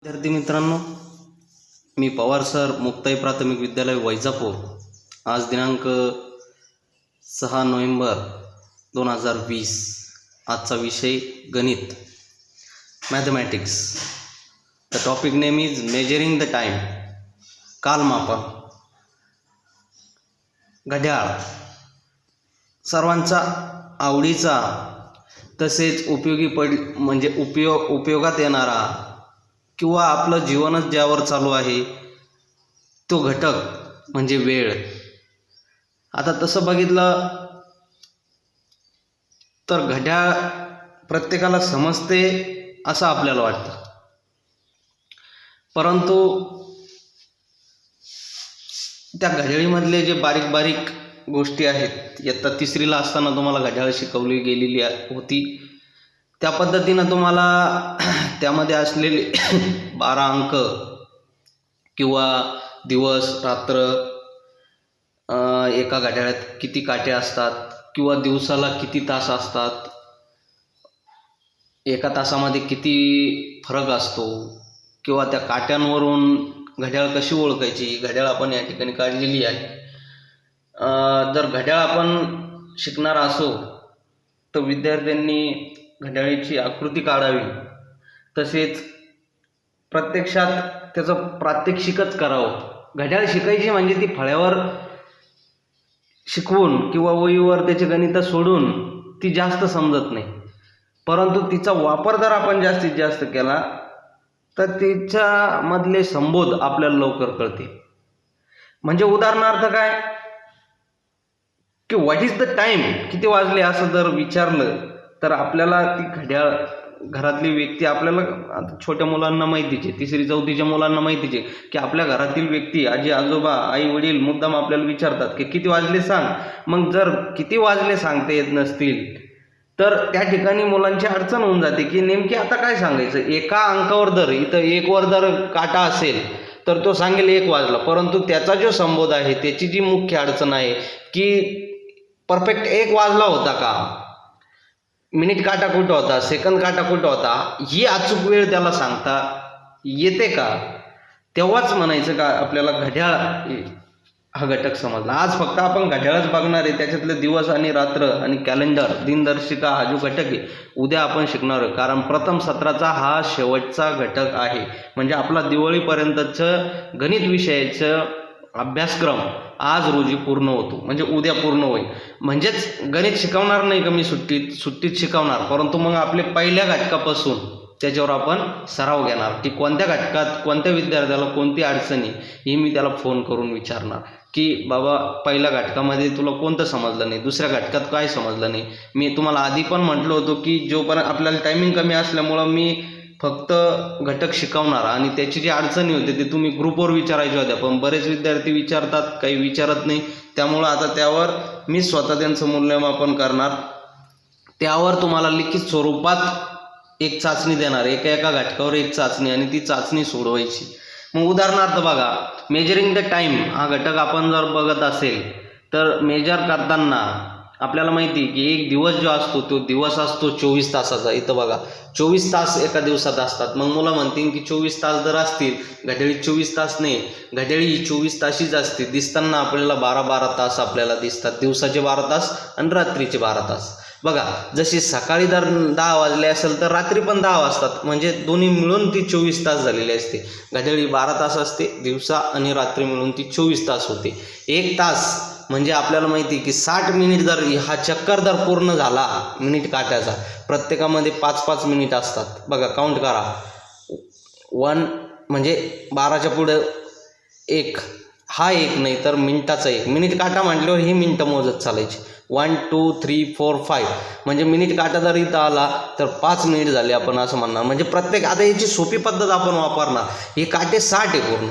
विद्यार्थी मित्रांनो, मी पवार सर मुक्ताई प्राथमिक विद्यालय वैजापूर. आज दिनांक 6 नोव्हेंबर 2020. आजचा विषय गणित, mathematics. The topic name is measuring the time. कालमापन. घड्याळ सर्वांचा आवडीचा तसेच उपयोगात येणारा किंवा आपलं जीवनच ज्यावर चालू आहे तो घटक म्हणजे वेळ. आता तसं बघितलं तर घड्याळ प्रत्येकाला समजते असं आपल्याला वाटतं, परंतु त्या घड्याळीमधले जे बारीक बारीक गोष्टी आहेत, इयत्ता 3रीला असताना तुम्हाला घड्याळ शिकवली गेलेली होती. त्या पद्धतीनं तुम्हाला त्यामध्ये असलेले 12 अंक किंवा दिवस रात्र, एका घड्याळात किती काटे असतात किंवा दिवसाला किती तास असतात, एका तासामध्ये किती फरक असतो किंवा त्या काट्यांवरून घड्याळ कशी ओळखायची, घड्याळ आपण या ठिकाणी काढलेली आहे. जर घड्याळ आपण शिकणार असो तर विद्यार्थ्यांनी घड्याळीची आकृती काढावी, तसेच प्रत्यक्षात त्याचं प्रात्यक्षिकच करावं. घड्याळ शिकायची म्हणजे ती फळ्यावर शिकवून किंवा वहीवर त्याचे गणित सोडून ती जास्त समजत नाही, परंतु तिचा वापर जर आपण जास्तीत जास्त केला तर तिच्यामधले संबोध आपल्याला लवकर कळते. म्हणजे उदाहरणार्थ काय की व्हॉट इज द टाईम, किती वाजले असं जर विचारलं तर आपल्याला ती घड्याळ, घरातली व्यक्ती, आपल्याला छोट्या मुलांना माहितीच आहे, 3री 4थीच्या मुलांना माहितीच आहे की आपल्या घरातील व्यक्ती, आजी आजोबा आई वडील मुद्दाम आपल्याला विचारतात की किती वाजले सांग. मग जर किती वाजले सांगता येत नसतील तर त्या ठिकाणी मुलांची अडचण होऊन जाते की नेमकी आता काय सांगायचं. एका अंकावर जर इथं 1 वर जर काटा असेल तर तो सांगेल 1 वाजला, परंतु त्याचा जो संबोध आहे त्याची जी मुख्य अडचण आहे की परफेक्ट 1 वाजला होता का, मिनिट काटा कुठं होता, सेकंद काटा कुठं होता, ही अचूक वेळ त्याला सांगता येते का, तेव्हाच म्हणायचं का आपल्याला घड्याळ हा घटक समजला. आज फक्त आपण घड्याळच बघणार आहे, त्याच्यातले दिवस आणि रात्र आणि कॅलेंडर, दिनदर्शिका हा जो घटक आहे उद्या आपण शिकणार आहे, कारण प्रथम सत्राचा हा शेवटचा घटक आहे. म्हणजे आपला दिवाळीपर्यंतचं गणित विषयाचं अभ्यासक्रम आज रोजी पूर्ण होतो, म्हणजे उद्या पूर्ण होईल. म्हणजेच गणित शिकवणार नाही का मी सुट्टीत शिकवणार, परंतु मग आपले पहिल्या घटकापासून त्याच्यावर आपण सराव घेणार की कोणत्या घटकात कोणत्या विद्यार्थ्याला कोणती अडचणी, ही मी त्याला फोन करून विचारणार की बाबा पहिल्या घटकामध्ये तुला कोणतं समजलं नाही, दुसऱ्या घटकात काय समजलं नाही. मी तुम्हाला आधी पण म्हटलं होतं की जोपर्यंत आपल्याला टायमिंग कमी असल्यामुळं मी फक्त घटक शिकवणार आणि त्याची जी अडचणी होते ते तुम्ही ग्रुपवर विचारायच्या होत्या, पण बरेच विद्यार्थी विचारतात, काही विचारत नाही. त्यामुळं आता त्यावर मी स्वतः त्यांचं मूल्यमापन करणार, त्यावर तुम्हाला लिखित स्वरूपात एक चाचणी देणार, एका घटकावर एक चाचणी, आणि ती चाचणी सोडवायची. मग उदाहरणार्थ बघा, मेजरिंग द टाईम हा घटक आपण जर बघत असेल तर मेजर करताना आपल्याला माहिती आहे की एक दिवस जो असतो तो दिवस असतो 24 तासाचा. इथं बघा 24 तास एका दिवसात असतात. मग मुलं म्हणतील की 24 तास जर असतील, घड्याळी 24 तास नाही, घड्याळी ही 24 ताशीच असते. दिसताना आपल्याला 12 तास आपल्याला दिसतात, दिवसाचे 12 तास आणि रात्रीचे 12 तास. बघा, जशी सकाळी जर 10 वाजले असेल तर रात्री पण 10 वाजतात, म्हणजे दोन्ही मिळून ती 24 तास झालेली असते. घड्याळी 12 तास असते, दिवसा आणि रात्री मिळून ती 24 तास होते. 1 तास म्हणजे आपल्याला माहिती आहे की 60 मिनिट जर हा चक्कर जर पूर्ण झाला मिनिट काट्याचा, प्रत्येकामध्ये 5-5 मिनिट असतात. बघा, काउंट करा. 1 म्हणजे 12च्या पुढे 1, हा 1 नाही तर मिनिटाचा 1. मिनिट काटा म्हटल्यावर ही मिनिटं मोजत चालायची. 1 2 3 4 5 म्हणजे मिनिट काटा जर इथं आला तर 5 मिनिट झाले आपण असं म्हणणार. म्हणजे प्रत्येक, आता याची सोपी पद्धत आपण वापरणार. हे काटे 60 आहे पूर्ण.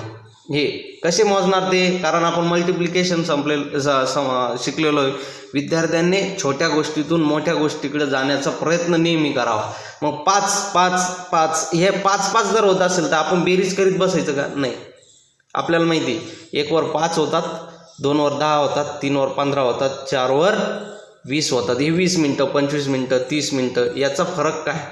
हे कसे मोजणार ते, कारण आपण मल्टिप्लिकेशन शिकलेलो आहे. विद्यार्थ्यांनी छोट्या गोष्टीतून मोठ्या गोष्टीकडे जाण्याचा प्रयत्न नेहमी करावा. मग 5 हे 5 जर होत असेल तर आपण बेरीज करीत बसायचं का, नाही. आपल्याला माहिती 1 वर 5 होतात, 2 वर 10 होतात, 3 वर 15 होतात, 4 वर 20 होतात. ही 20 मिनटं, 25 मिनटं, 30 मिनटं, याचा फरक काय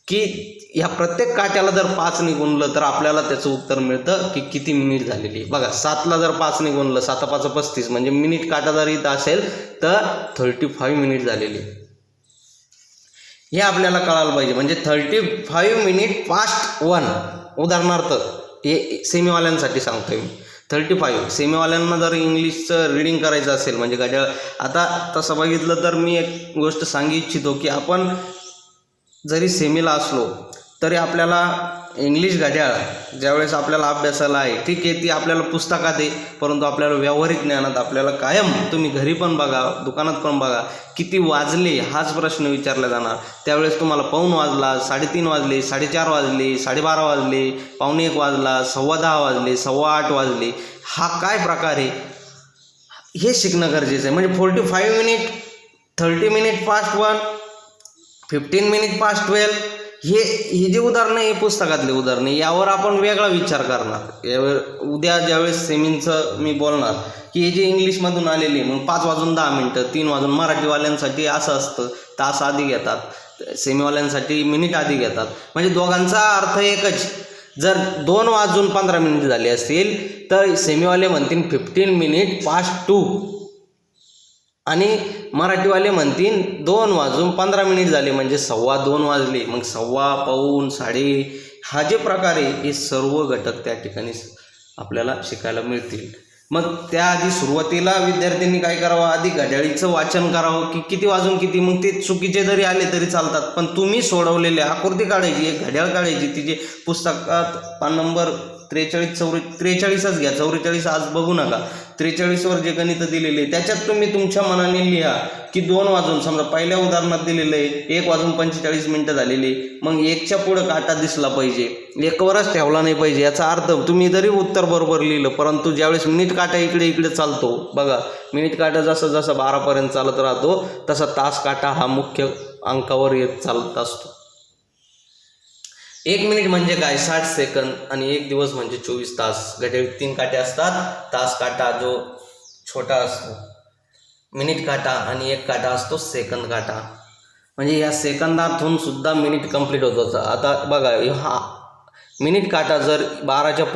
की या प्रत्येक काट्याला जर 5ने गुणलं तर आपल्याला त्याचं उत्तर मिळतं की किती मिनिट झालेली. बघा 7ला जर 5ने गुणलं, 7 5 35, म्हणजे मिनिट काटा जर इथं असेल तर 35 मिनिट झालेली. हे आपल्याला कळायला पाहिजे. म्हणजे 35 मिनिट पास्ट 1. उदाहरणार्थ हे सेमीवाल्यांसाठी सांगतोय मी. 35 सेमीवाल्यांना जर इंग्लिशचं रीडिंग करायचं असेल म्हणजे घड्याळ, आता तसं बघितलं तर मी एक गोष्ट सांगू इच्छितो की आपण जरी सेमीला असलो तरी आपल्याला इंग्लिश घड्याळ ज्यावेळेस आपल्याला अभ्यासाला आहे, ठीक आहे, ती आपल्याला पुस्तकात आहे, परंतु आपल्याला व्यावहारिक ज्ञानात आपल्याला कायम, तुम्ही घरी पण बघा, दुकानात पण बघा, किती वाजले हाच प्रश्न विचारला जाणार. त्यावेळेस तुम्हाला पाऊण वाजला, 3:30 वाजले, 4:30 वाजले, 12:30 वाजले, 1:15 वाजला, 10:15 वाजले, 8:15 वाजले, हा काय प्रकार आहे हे शिकणं गरजेचं आहे. म्हणजे 45 minute, 30 minute past 1, 15 minute past 12, हे जे उदाहरणं आहे पुस्तकातले उदाहरणं, यावर आपण वेगळा विचार करणार. यावर उद्या ज्यावेळेस सेमींचं मी बोलणार की हे जे इंग्लिशमधून आलेले, मग 5 वाजून 10 मिनटं, 3 वाजून, मराठीवाल्यांसाठी असं असतं, तास आधी घेतात, सेमीवाल्यांसाठी मिनिट आधी घेतात. म्हणजे दोघांचा अर्थ एकच. जर 2 वाजून 15 मिनिट झाले असतील तर सेमीवाले म्हणतील 15 मिनिट पास्ट 2 आणि मराठीवाले म्हणतील 2 वाजून 15 मिनिट झाले म्हणजे 2:15 वाजले. मग 2:15, पाऊण, साडे, हा जे प्रकार आहे हे सर्व घटक त्या ठिकाणी आपल्याला शिकायला मिळतील. मग त्याआधी सुरुवातीला विद्यार्थ्यांनी काय करावं, आधी घड्याळीचं वाचन करावं की किती वाजून किती. मग ते चुकीचे जरी आले तरी चालतात, पण तुम्ही सोडवलेले आकृती काढायची, एक घड्याळ काढायची, तिचे पुस्तकात पान नंबर 43च घ्या, 44 आज बघू नका, 43वर जे गणित दिलेले त्याच्यात तुम्ही तुमच्या मनाने लिहा की 2 वाजून, समजा पहिल्या उदाहरणात दिलेलं आहे 1 वाजून 45 मिनटं झालेली, मग 1च्या पुढं काटा दिसला पाहिजे, 1वरच ठेवला नाही पाहिजे. याचा अर्थ तुम्ही जरी उत्तर बरोबर लिहिलं, परंतु ज्यावेळेस मिनिट काटा इकडे इकडे चालतो, बघा मिनिट काटा जसं जसं 12पर्यंत चालत राहतो तसा तास काटा हा मुख्य अंकावर येत चालत असतो. 1 मिनिट म्हणजे काय, 60 सेकंद, आणि 1 दिवस म्हणजे 24 तास. घड्याळीत 3 काटे असतात, तास काटा जो छोटा असतो, मिनिट काटा, आणि 1 काटा असतो सेकंद काटा. म्हणजे या सेकंदातून सुद्धा मिनिट कंप्लीट होत होतं. आता बघा, हा मिनिट काटा जर 12च्या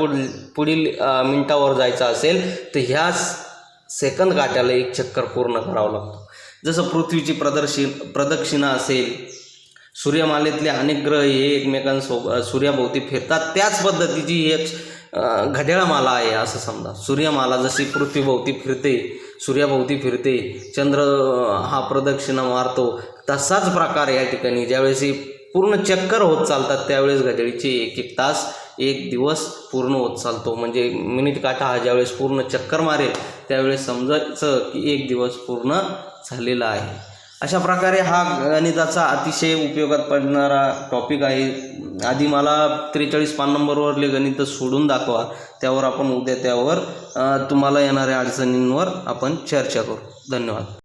पुढील मिनिटावर जायचा असेल तर ह्या सेकंद काट्याला 1 चक्कर पूर्ण करावं लागतो. जसं पृथ्वीची प्रदक्षिणा असेल, सूर्यमालेतले अनेक ग्रह हे एकमेकांसोबत सूर्याभोवती फिरतात, त्याच पद्धतीची एक घड्याळमाला आहे असं समजा. सूर्यमाला जशी पृथ्वीभोवती फिरते, सूर्याभोवती फिरते, चंद्र हा प्रदक्षिणा मारतो, तसाच प्रकार या ठिकाणी ज्यावेळेस ही पूर्ण चक्कर होत चालतात त्यावेळेस घड्याळीचे 1-1 तास, 1 दिवस पूर्ण होत चालतो. म्हणजे मिनिट काटा हा ज्यावेळेस पूर्ण चक्कर मारेल त्यावेळेस समजायचं की 1 दिवस पूर्ण झालेला आहे. अशा प्रकारे हा गणिताचा अतिशय उपयोगात पडणारा टॉपिक आहे. आधी मला 43 पान नंबरवरले गणित सोडून दाखवा, त्यावर आपण उद्या त्यावर तुम्हाला येणाऱ्या अडचणींवर आपण चर्चा करू. धन्यवाद.